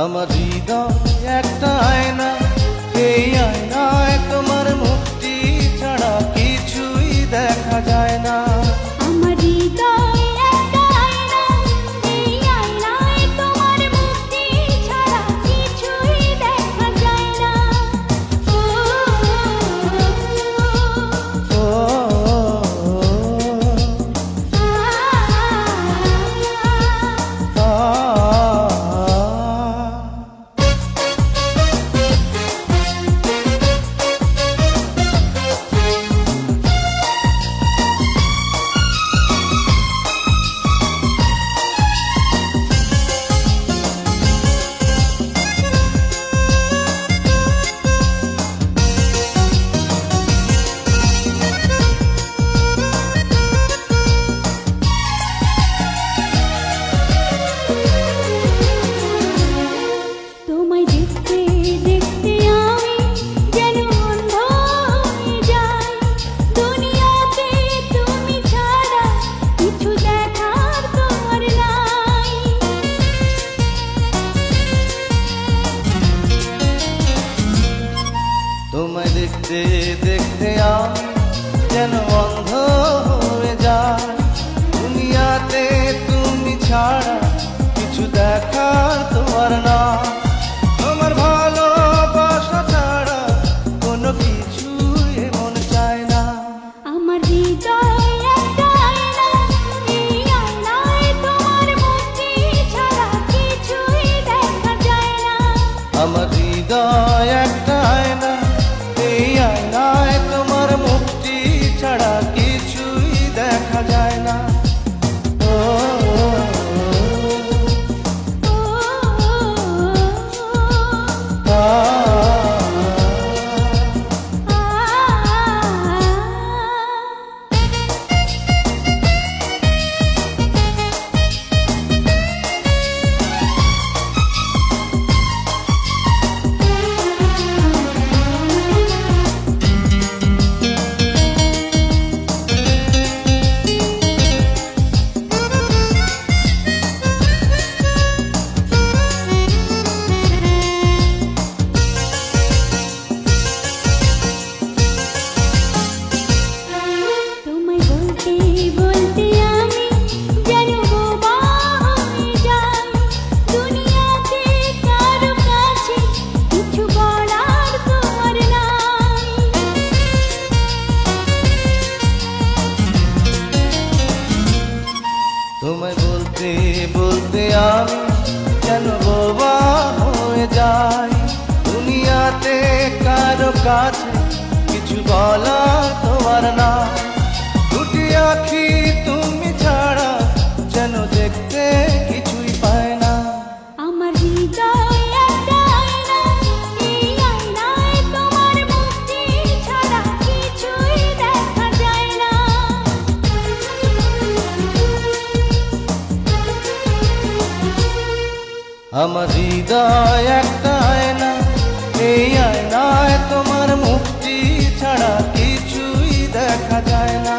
আমার হৃদয় একটা আয়না, এই আয়নায় তোমার মুক্তি ছাড়া কিছুই দেখা যায় না। আমার হৃদয় একটা আয়না, এই আয়নায় তোমার মুক্তি ছাড়া কিছুই দেখা যায় না। ও তোমায় দেখতে দেখতে আমি যেন অন্ধ হয়ে যাই, দুনিয়াতে তুমি ছাড়া কিছু দেখার তোমার না। তোমার ভালোবাসা ছাড়া কোনো কিছু মন চায় না। আমার হৃদয় একটা আয়না, এই আয়নায় তোমার মুক্তি ছাড়া কিছুই দেখা যায় না। আমার হৃদয় একটা আয়না, এই আয়নায় তোমার মুক্তি ছাড়া কিছুই দেখা যায় না। তোমায় বলতে বলতে আমি যেন বোবা হয়ে যাই, দুনিয়াতে কারো কাছে কিছু বলার তোমার না। দুটি আঁখি তুমি ছাড়া যেন দেখতে কিছুই পায় না। আমার হৃদয় একটা আয়না, এই আয়নায় তোমার মুক্তি ছাড়া কিছুই দেখা যায় না। আমার হৃদয় একটা আয়না, এই আয়নায় তোমার মুক্তি ছাড়া কিছুই দেখা যায় না।